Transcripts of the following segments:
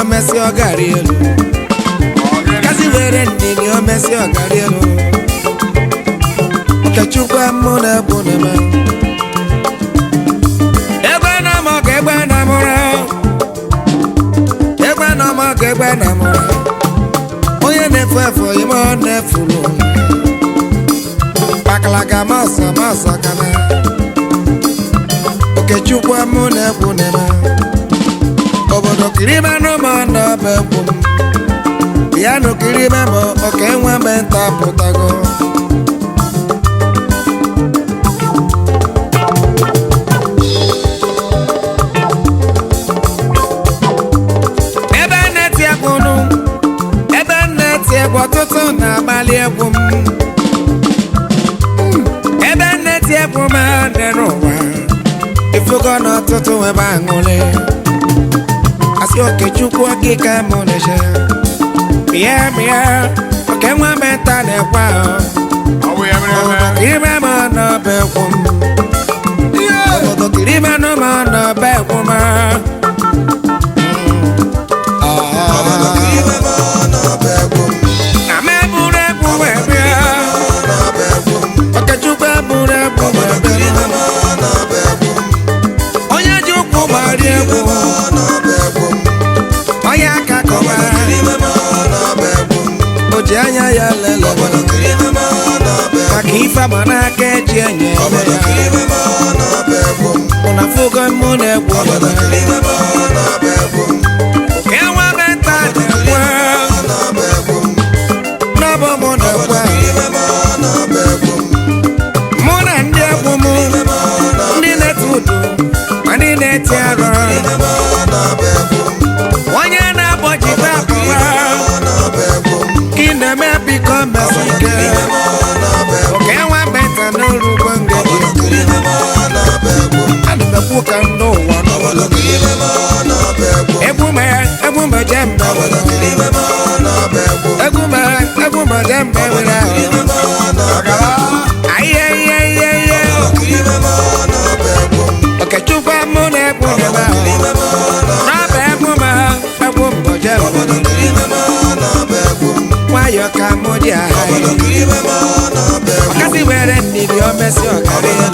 Messi Ogarielo, Kasi were ndini o Messi Ogarielo. Kachukwa mona bonema. Egbe na mora. Egbe na mora. Oye nefo imo nefulu. Bakalaga masa kana. Kachukwa mona bonema. Obodo kirima no mana bekum piano kirima mo oke nwa menta potago ebe neti egwu tutu na abali egwu ebe neti egwu ma n'ụwa ifugo n'ọtụtụ ebe aṅụrị Okechukwu okike monesha Mia Oke nwa meta nekwa Kirime mo no bekum Obodo kirime no mo no bekum Obodo kirime mo no bekum Na me bure buwe Okechukwu bure buwe kirime mo no bekum Onye jukwu bari egwu Anya ya lele Makifa manake jenye Unafuga mune buwana Kewa menta newa Nabo mune kwa Muna ndye kumu Ndine tutu Mandine tiara Wanya na bojita kwa Kine me become Messi Okay, one better no rubange And the book and no one Ebuma jembe Ebuma jembe Okay, chupa mune ebuma Ebuma jembe Wayo kamodia Wakasi were ndidi o Messi Ogarielo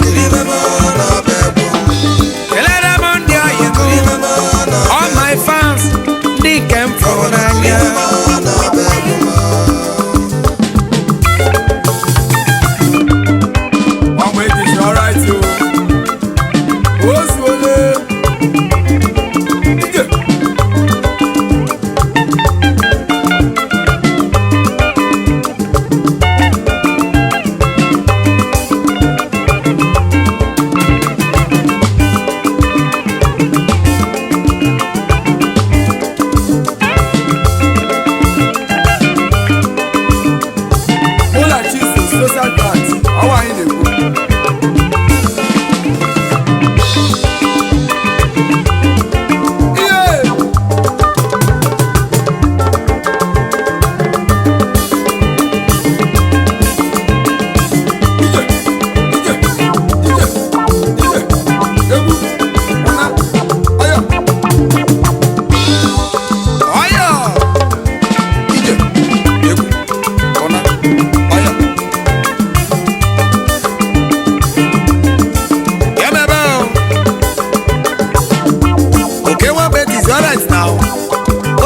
Elera mondi oyengu All my fans Di kemfo nanya One way this is alright too Oswole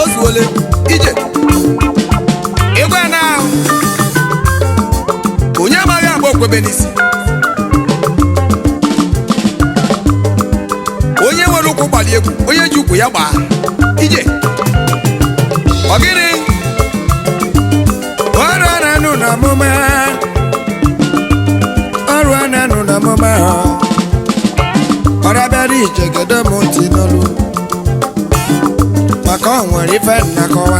ozuole ije ịgwa na onye amaghị agba okwebe n'isi onye nwere ụkwụ gbali egwu onye ji ụkwụ ya gbaa ije ọgịrị ọrụ ananụ na amụma ọrụ ananụ na amụma ọrụ abịara ije gedo m ntị n'olu maka ọ nwere ife nnakọwa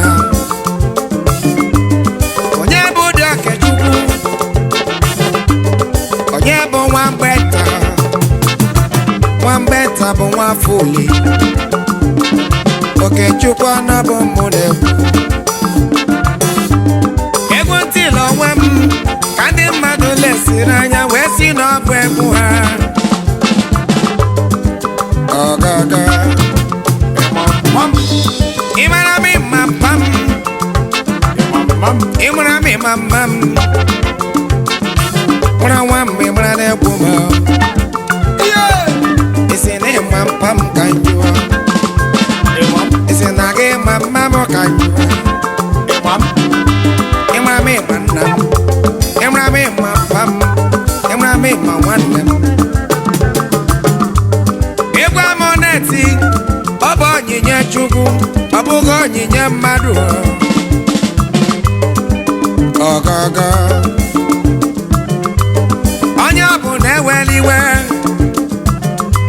onye bụ dị Okechukwu onye bụ nwambeta bụ nwafọ uli Okechukwu anabụ mụ na-ekwu egwu ntịla onwe m ka ndị mmadụ lesiri anya wee si n'ọbụ egwu ha ọgaga ịmara m ịma mpam ịmara m ịma mpam mụra nwa mgbe mara na-egwu m isi na ịma mpam ka njụọ isi na gị ịma mmam ka njụọ ịmara m ịma nna m ịmara m ịma mpam ịmara m ịma nwanne m egwu amụ na-eti ọ bụ onyinye Chukwu ọ bụghị onyinye mmadụ ọgaga onye ọ bụ na-eweli iwe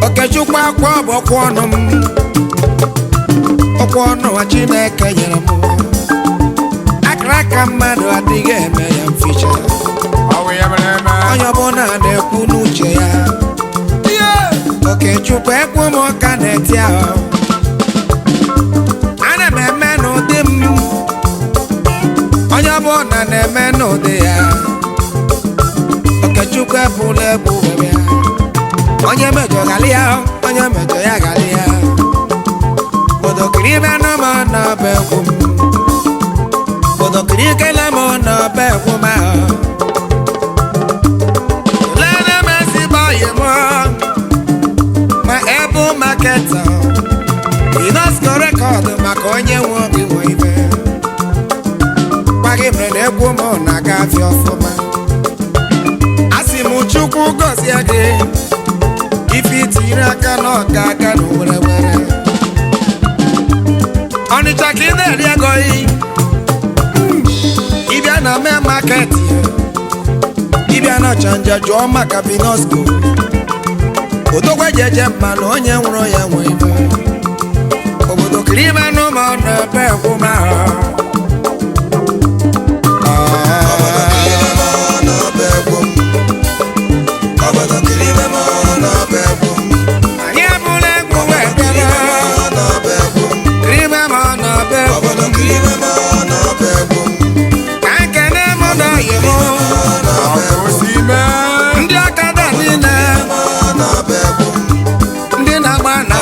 Okechukwu akwa bụ okwu ọnụ m okwu ọnụ Chineke nyere m akara aka mmadụ adịghị eme ya mficha onye ọbụla na-ekwu n'uche ya Okechukwu ekwu m ka na-eti ahụ ana m eme n'ụdị m onye ọbụla na-eme n'ụdị ya Okechukwu ebula egwu were ya onye mejọ gali ya onye mejọ ya gali ya bodokiri ibe n'ụmụ n'ọba egwu m bodokiri ikele m n'ọba egwu m ahụ lele m ezigbo oyi m ma ebu maketa Inosco rekọdụ maka onye nwe obi nwe ibe gwa gị mere na egwu m na-aga afịa ọfụma asị m Chukwu gọzie gị ife itiri aka n'ọka aka na were were Ọnịcha ka ị na-eri ego ịbịa na mee maketi ịbịa na Ọchanja jụọ maka Inosco odogwe jeje mma na onye nwụrụ ya nwe ibe obodo kiribe n'ụmụ n'ebe egwu m anyị ebula egwu wee bịara kiribe m n'ebe egwu ka nkene m n'oyi m ndị ọkada niile ndị na-agba na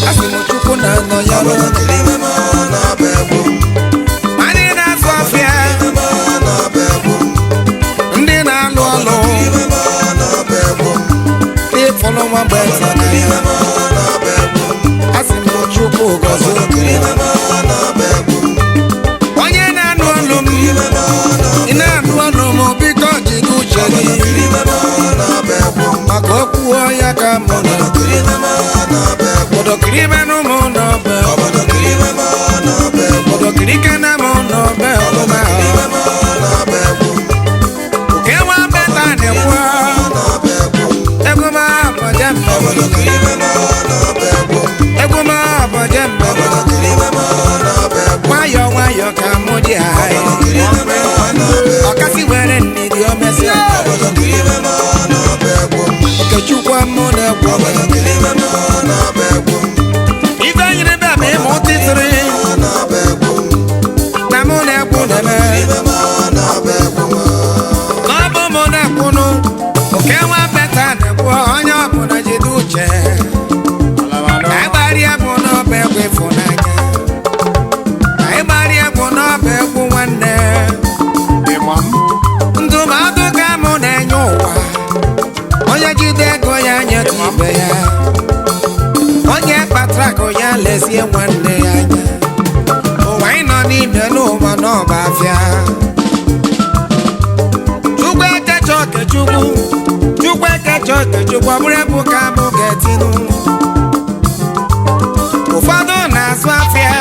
asị m Chukwu na nọ ya anyị na-azụ ọfịa ndị na-alụ ọlụ ndị fọrọ nwa mgbe asị m Chukwu gọzie onye na-anụ ọlụ m ị na-anụ ọlụ m biko jide uche gị maka okwu ya ka mụ na bodokiri ibe n'ụmụ n'ọba bodokiri kene m n'ọba ọmụma oke nwa beta na-ekwu egwu m abọje mbe egwu m abọje mbe nwayọ nwayọ ka mụ dị anyị ọkasị were ndidi o mesịa Okechukwu mụ na-egwu ife nyere be ma ịmụ titiri na mụ na-egwu na-eme n'ọbụ mụ na-ekwunu oke nwa beta na-ekwu onye ọbụla jide uche ịgbarịa bụ n'ọba egwu ịfụnanya ịgbarịa bụ n'ọba egwu nwanne ndụmọdụ ka mụ na-enye ụwa onye jide ego ya nye ibe ya onye kpatara ka lezie nwanne ya anya ụwa anyị nọ n'ime n'ụwa n'ọba afịa Chukwu ekecha okechukwu Chukwu ekecha okechukwu ọ bụrụ ebu ka mụ ga-etinu ụfọdụ na-azụ afịa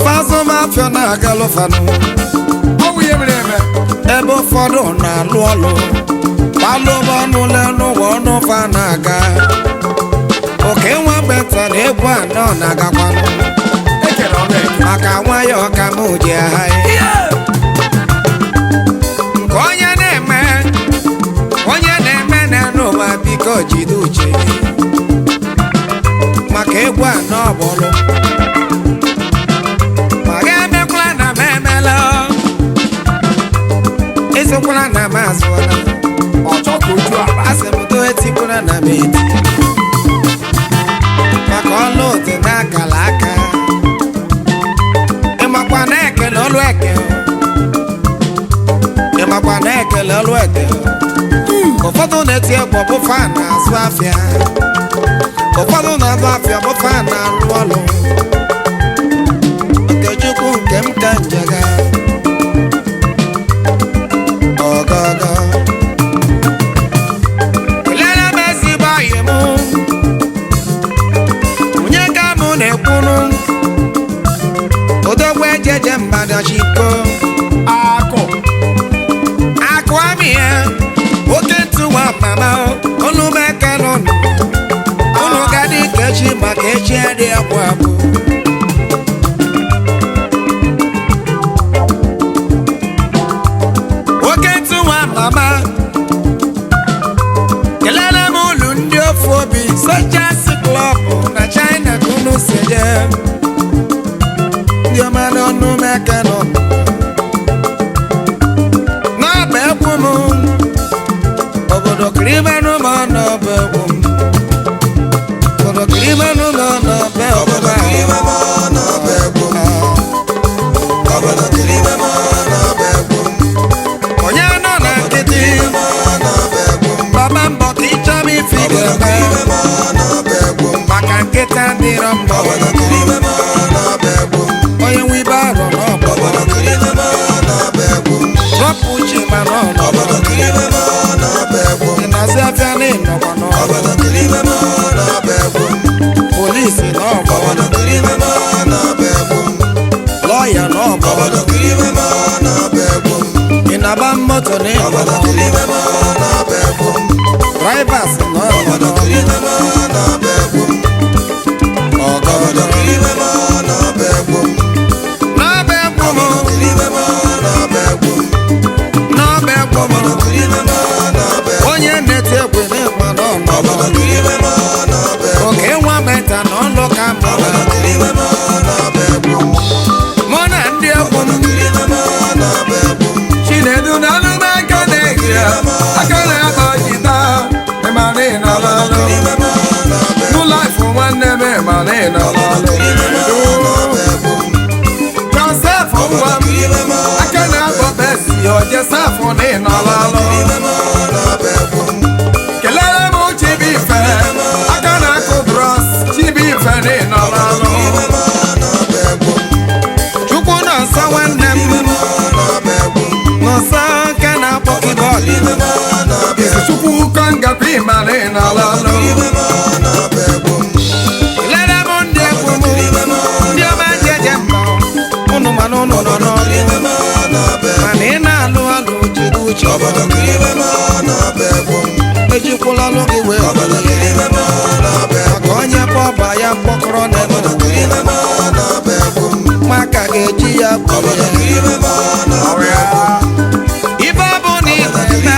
fazụmafịa na-agalụfanụ ebe ụfọdụ na-alụ ọlụ gbalụba ọnụ lenụwa ọnụ fa na-aga oke nwa beta na egwu anọ na-agakwanụ maka nwayọ ka mụ ji agha nke onye na-eme n'ụwa biko jide uche maka egwu anọ bụlụ ma ga-emekwala na m emela esokwala na m azụọla asị m do etikwala na m eti maka ọlụ dị n'akala aka ịmakwa na-ekele ọlụ eke ịmakwa na-ekele ọlụ eke ụfọdụ na-eti egwu bụ fa na-azụ afịa ụfọdụ na-azụ afịa bụ fa na-alụ ọlụ Okechukwu nke m ka njega ọgọgọ kelere m ezigbo ọyị m onye ka mụ na-ekwunu odogwu ejeje mmadụ chiko akụ amị ya oke ntụwa mama olu m ekele unu gadị ka echi maka echi adị abụ abụ oke ntụwa mama kelere m ụlọ ndị ofu obi Sojas Club na China ka unu si je ndị ọma n'ọnụ m ekele n'ọba egwu m obodo kirimanụ ma n'ọba egwu m obodo kirimanụ ma n'ọba egwu m onye nọ na nkịtị gbaba mbọ ka ịchọba ife ga-eme maka nkịta dịrọ mbọ onye nwe ibe arọ n'ọbọ rọpụ uche ma n'ọnọ ị na-azụ afịa n'ịnọkwa n'ọbọ polisi n'ọbọ lọya n'ọbọ ị na-agba moto n'ịnọkwa drivers n'ọbọ onye na-eti egwu n'ịgba n'ọnọ oke nwa beta na ọlụ ka mụ na ndị egwu m Chinedu na alụmaka na-egi aka na-agba jita ịmara ịnọlalụ n'ụlọifụ nwanne m ịmara ịnọlalụ Joseph nwa m aka na-agba besi ojesafụ na ịnọlalụ kelere m Chibife aka na-akụ bros Chibife na ịnọlalụ Chukwu nọ nsọ nwanne m n'ọsọ nke na-akpọ kibọọdụ Chukwu kọngapị ma na ịnọlalụ kelere m ndị egwu m ndị ọma jeje mba unu mana unu nọ n'ọrụ mana ị na-alụ ọlụ jiri uche ejikwula ọlụ gị wee maka onye bọba ya mkpọkọrọ n'ebe maka ga-eji ya kpọrọ ya ibe ọ bụ na ị na-eme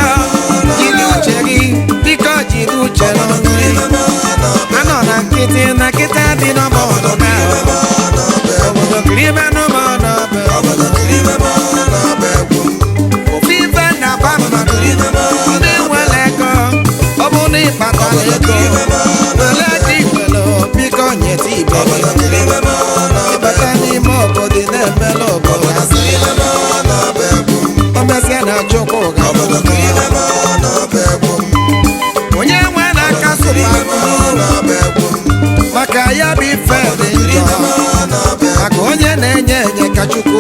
jiri uche gị dịka jiri uche n'ọnụ anọ na nkịtị na nkịta dị n'ọma ọdụ na obodo kirimenụ ma n'ọba ofu ife na-aba mmadụ ndị nwere ego ọ bụ na ịkpatara ego were dị iwere biko nyeta ibe ịbata n'ime obodo na-emela obodo o mesịa na Chukwu onye nwe na-aka sụpa maka ya ebe ife dị njọ maka onye na-enye enye ka Chukwu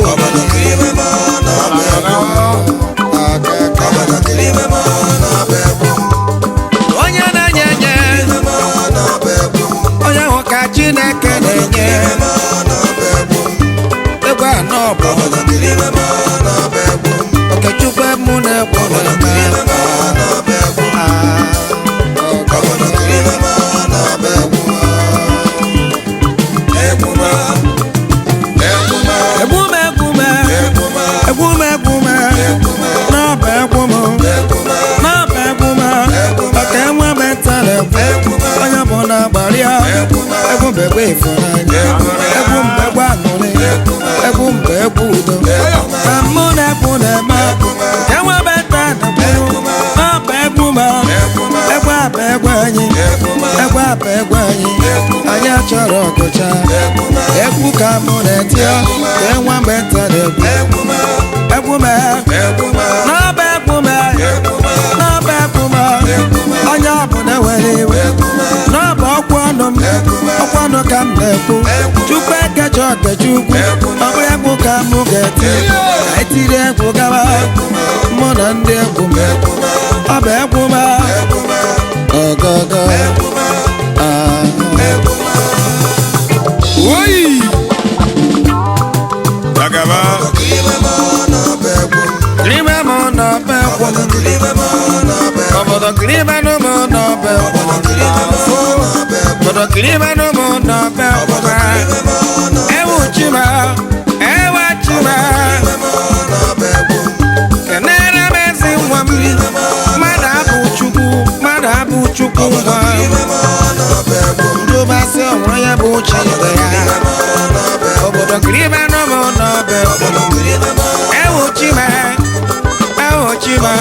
onye na-enye enye onye hụ ka Chineke na-enye egwu anọ bụ Okechukwu mụ na-egwu egwu ịfụnanya egwu mgbe egwu aṅụrị egwu mgbe egwu udo ka mụ na-egwu na-eme enwebe nta n'ọba egwu ma egwu aba egwu anyị egwu aba egwu anyị anyị achọrọ ọgụcha egwu ka mụ na-eti ka enwe mgbe nta na-egwu egwu ma n'ọba egwu ma n'ọba egwu ma onye ọbụla were iwe n'ọba ọkwa ọnụ m ọkwa ọnụ ka m na-ekwu Chukwu ekecha Okechukwu ọ bụ egwu ka mụ ga-eti ka etiri egwu gaba mụ na ndị egwu m ọ bụ egwu ma ọgọgọ oyi agaba Grime mụ n'ọba egwu obodo grime n'ụmụ n'ọba egwu obodo grime n'ụmụ n'ọba egwu ewu chima ewe chima kenere m ezi nwa m mmadụ abụ Chukwu ngwa ndụbasị onwe ya bụ uche ibe ya obodo grime n'ụmụ n'ọba egwu ewu chima